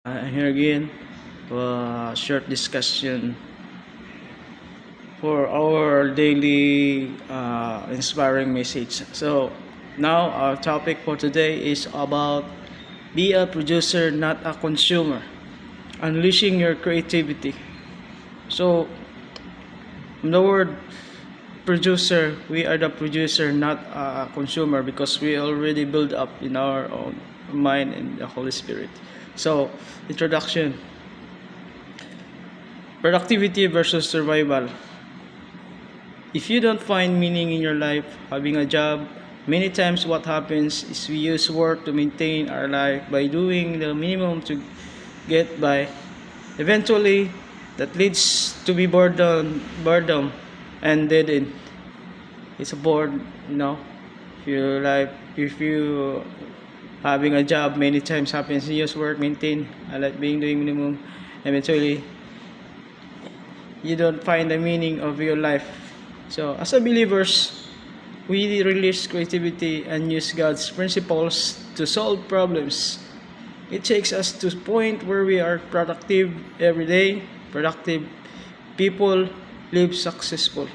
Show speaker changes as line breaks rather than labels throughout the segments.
I'm here again for a short discussion for our daily inspiring message. So now our topic for today is about be a producer, not a consumer. Unleashing your creativity. So from the word producer, we are the producer, not a consumer, because we already build up in our own mind and the Holy Spirit. So introduction. Productivity versus survival. If you don't find meaning in your life, having a job, many times what happens is we use work to maintain our life by doing the minimum to get by. Eventually, that leads to be boredom and dead end. It's a bored. If you having a job many times happens, you use work, maintain, I like being doing minimum. Eventually, you don't find the meaning of your life. So, as a believers, we release creativity and use God's principles to solve problems. It takes us to a point where we are productive every day. Productive people live successful.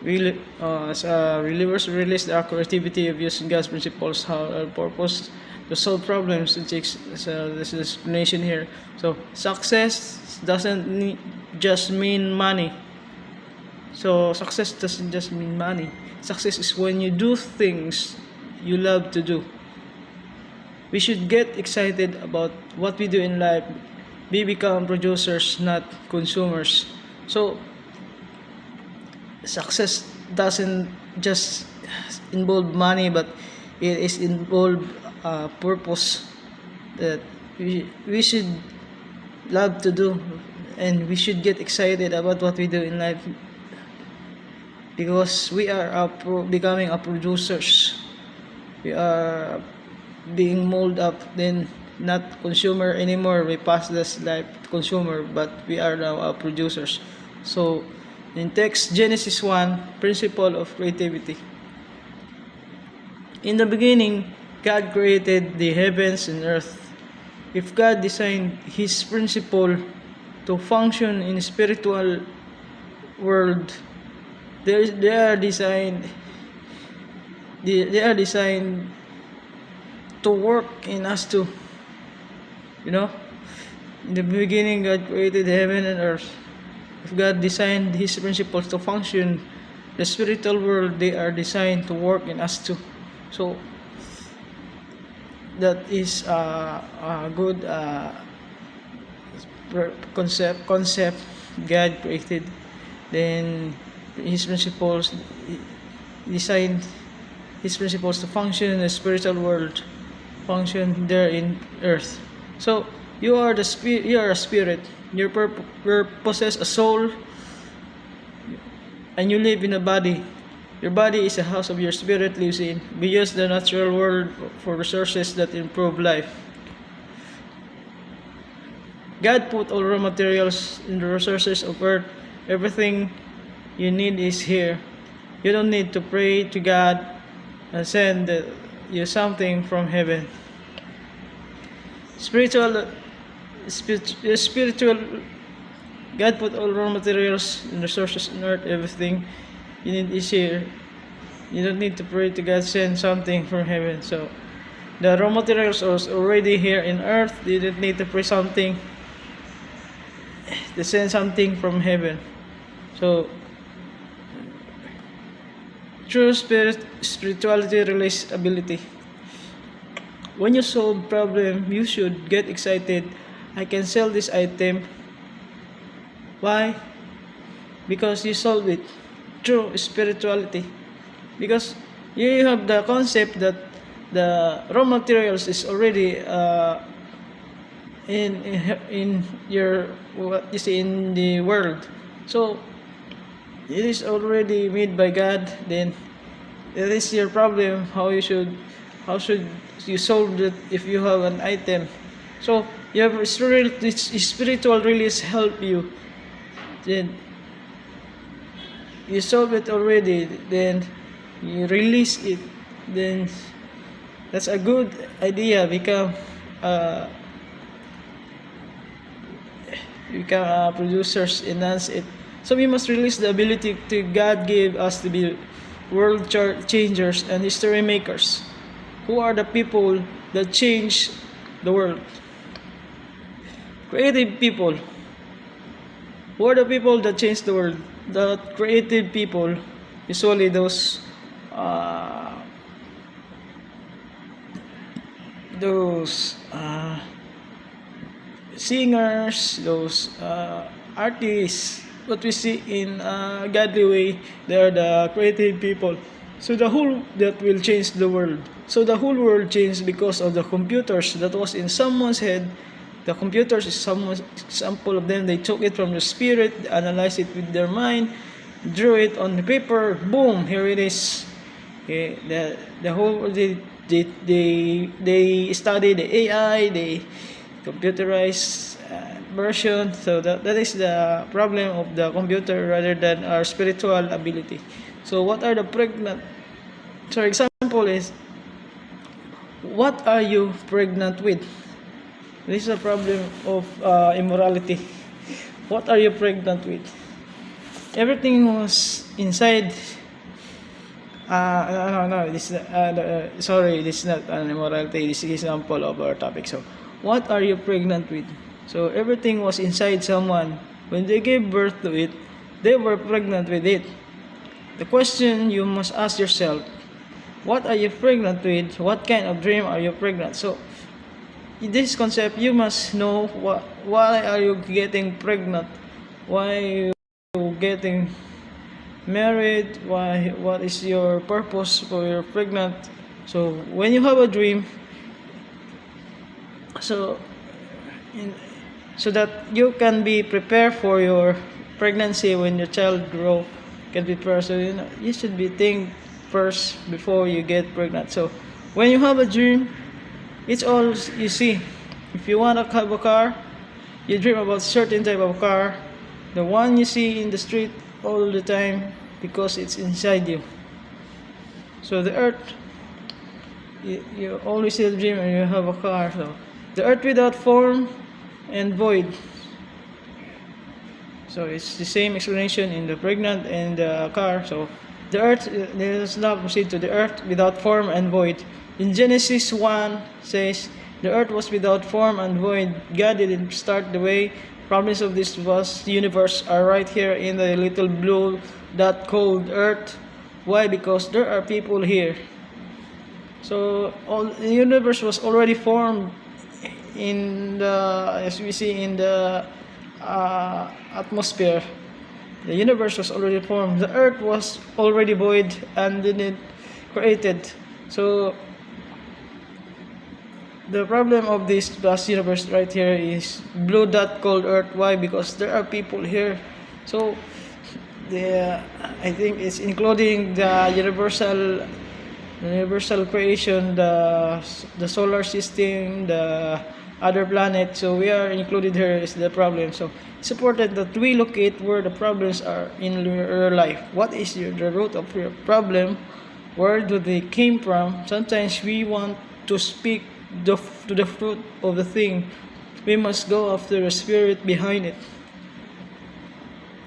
As believers, release the creativity of using God's principles, how our purpose to solve problems. It takes this explanation here. So success doesn't just mean money. So success doesn't just mean money. Success is when you do things you love to do. We should get excited about what we do in life. We become producers, not consumers. So success doesn't just involve money, but it is involved purpose that we should love to do, and we should get excited about what we do in life, because we are becoming a producers. We are being molded up, then not consumer anymore. We pass this life consumer, but we are now producers. So in text Genesis 1, principle of creativity. In the beginning, God created the heavens and earth. If God designed His principle to function in spiritual world, they are designed to work in us too. In the beginning, God created heaven and earth. If God designed His principles to function, the spiritual world, they are designed to work in us too. So that is a good concept God created. Then His principles designed His principles to function in the spiritual world, function there in earth. So you are the spirit. You are a spirit. You possess a soul, and you live in a body. Your body is a house of your spirit lives in. We use the natural world for resources that improve life. God put all raw materials in the resources of earth. Everything you need is here. You don't need to pray to God and send you something from heaven. Spiritual, God put all raw materials and resources on earth. Everything you need is here. You don't need to pray to God send something from heaven. So the raw materials are already here in earth. You don't need to pray something to send something from heaven. So true spirituality release ability. When you solve problem, you should get excited. I can sell this item. Why? Because you solve it. True spirituality. Because you have the concept that the raw materials is already in your what you see in the world. So it is already made by God. Then it is your problem. How should you solve it if you have an item? So you have spiritual release help you. Then you solve it already. Then you release it. Then That's a good idea. Uh, become producers, enhance it. So we must release the ability to God gave us to be world changers and history makers. Who are the people that change the world? Creative people. Who are the people that change the world? The creative people, usually uh, those singers, those artists, what we see in a godly way, they are the creative people. So the whole that will change the world. So the whole world changed because of the computers that was in someone's head. The computers is some example of them. They took it from the spirit, analyzed it with their mind, drew it on the paper. Boom! Here it is. Okay, the whole they study the AI, they computerized version. So that is the problem of the computer rather than our spiritual ability. So what are the pregnant? So example is, what are you pregnant with? This is a problem of immorality. What are you pregnant with? Everything was inside. No. Sorry, this is not an immorality. This is an example of our topic. So, what are you pregnant with? So, everything was inside someone. When they gave birth to it, they were pregnant with it. The question you must ask yourself, what are you pregnant with? What kind of dream are you pregnant? So, in this concept, you must know why are you getting pregnant? Why are you getting married? What is your purpose for your pregnant? So when you have a dream, so so that you can be prepared for your pregnancy when your child grow, can be prepared. So you should be think first before you get pregnant. So when you have a dream, it's all you see. If you want to have a car, you dream about certain type of car, the one you see in the street all the time, because it's inside you. So the earth, you always see a dream and you have a car. So the earth without form and void. So it's the same explanation in the pregnant and the car. So the earth, let's now proceed to the earth without form and void. In Genesis 1 says, the earth was without form and void. God didn't start the way. Problems of this vast universe are right here in the little blue dot called earth. Why? Because there are people here. So the universe was already formed in the, as we see in the atmosphere. The universe was already formed. The earth was already void and then created. So the problem of this vast universe right here is blue dot called earth. Why? Because there are people here. So I think it's including the universal creation, the solar system, the other planet. So we are included here is the problem. So it's important that we locate where the problems are in your life. What is the root of your problem? Where do they came from? Sometimes we want to speak to the fruit of the thing. We must go after the spirit behind it.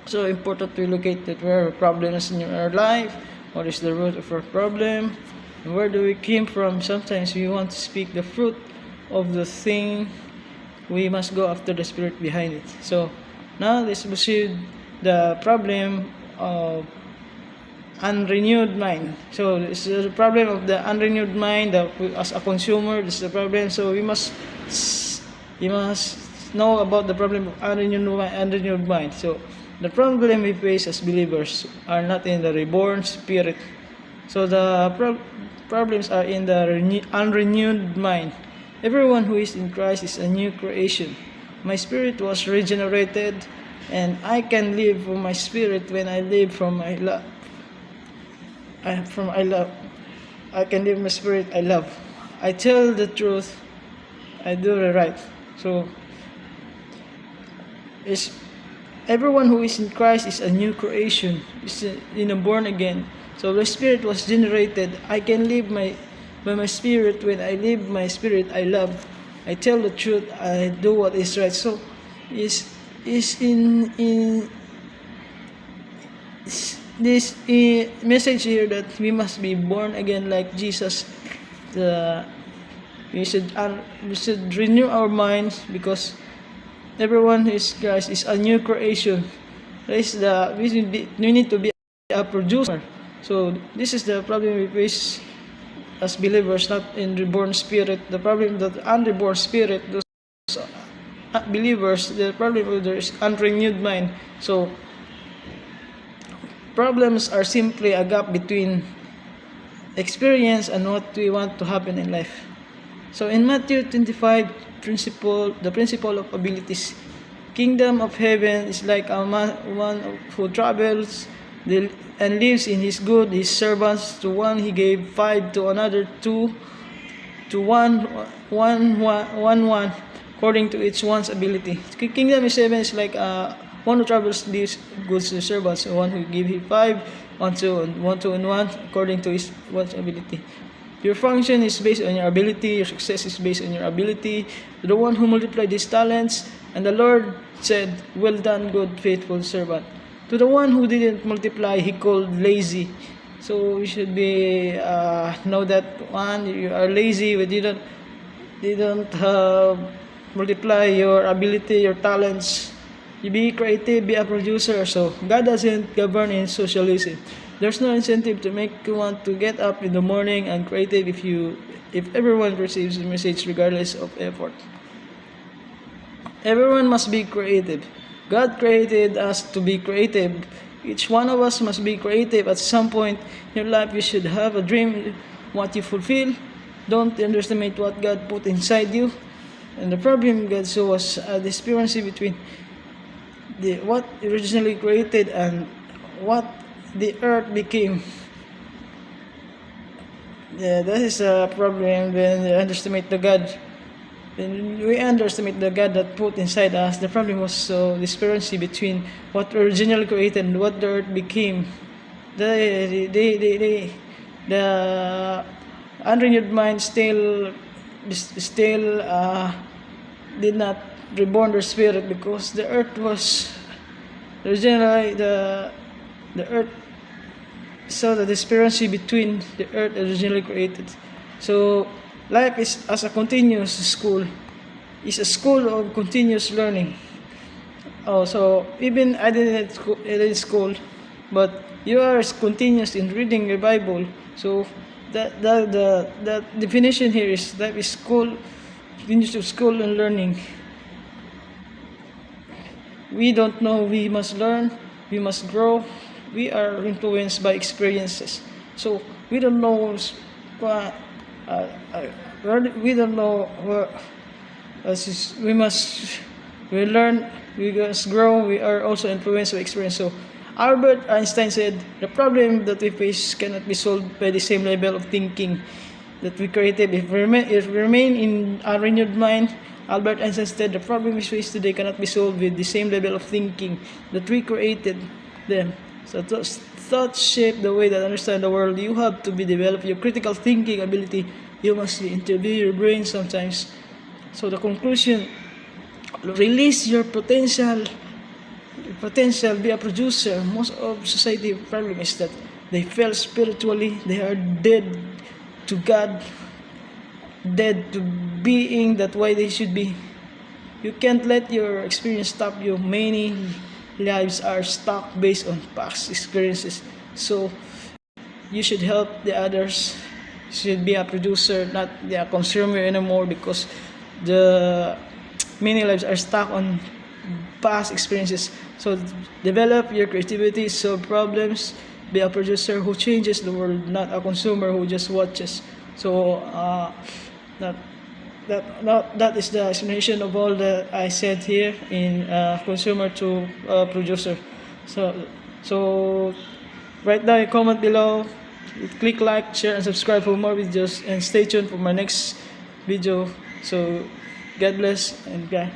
So important to locate that where problems in our life. What is the root of our problem? And where do we came from? Sometimes we want to speak the fruit of the thing. We must go after the spirit behind it. So now let's proceed the problem of unrenewed mind. So this is the problem of the unrenewed mind. That as a consumer, this is the problem. So you must know about the problem of unrenewed mind. So the problem we face as believers are not in the reborn spirit. So the problems are in the unrenewed mind. Everyone who is in Christ is a new creation. My spirit was regenerated, and I can live from my spirit when I live from my love. I can live my spirit I love. I tell the truth. I do the right. So everyone who is in Christ is a new creation. Is born again. So the spirit was generated. I can live by my spirit. When I live my spirit, I love. I tell the truth. I do what is right. So, is in this message here that we must be born again like Jesus. We should renew our minds, because everyone who is Christ is a new creation. We need to be a producer. So this is the problem we face as believers, not in reborn spirit. The problem that unreborn spirit, those believers, the problem with there is unrenewed mind. So problems are simply a gap between experience and what we want to happen in life. So in Matthew 25, the principle of abilities. Kingdom of heaven is like a one who travels and lives in his good, his servants. To one he gave 5, to another 2, to one, according to each one's ability. Kingdom of heaven is like one who travels, leaves goods to servants. One who gave him 5, one, according to his one's ability. Your function is based on your ability. Your success is based on your ability. To the one who multiplied his talents, and the Lord said, "Well done, good, faithful servant." To the one who didn't multiply, he called lazy. So we should be know that one, you are lazy, but you don't multiply your ability, your talents. You be creative, be a producer. So God doesn't govern in socialism. There's no incentive to make you want to get up in the morning and creative if everyone receives the message regardless of effort. Everyone must be creative. God created us to be creative. Each one of us must be creative. At some point in your life, you should have a dream, what you fulfill. Don't underestimate what God put inside you. And the problem God saw was a discrepancy between what originally created and what the earth became. Yeah, that is a problem when we underestimate the God. When we underestimate the God that put inside us, the problem was so discrepancy between what originally created and what the earth became. The unrenewed mind still did not reborn their spirit, because the earth was originally the earth saw the discrepancy between the earth originally created. So life is as a continuous school. It's a school of continuous learning. Oh, so even I didn't school, but you are continuous in reading your Bible. So the definition here is that is school, continuous school and learning. We don't know. We must learn. We must grow. We are influenced by experiences. So we don't know. We don't know. We learn. We must grow. We are also influenced by experience. So Albert Einstein said, "The problem that we face cannot be solved by the same level of thinking that we created. If we remain in a renewed mind." Albert Einstein said, "The problem we face today cannot be solved with the same level of thinking that we created them." So those thoughts shape the way that understand the world. You have to be develop your critical thinking ability. You must interview your brain sometimes. So the conclusion: release your potential. Be a producer. Most of society problem is that they fail spiritually. They are dead to God, dead to being that way they should be. You can't let your experience stop you. Many lives are stuck based on past experiences. So you should help the others. You should be a producer, not a consumer anymore, because the many lives are stuck on past experiences. So develop your creativity, solve problems, be a producer who changes the world, not a consumer who just watches. So that is the explanation of all that I said here in consumer to producer. So write down a comment below, click like, share and subscribe for more videos, and stay tuned for my next video. So God bless and bye.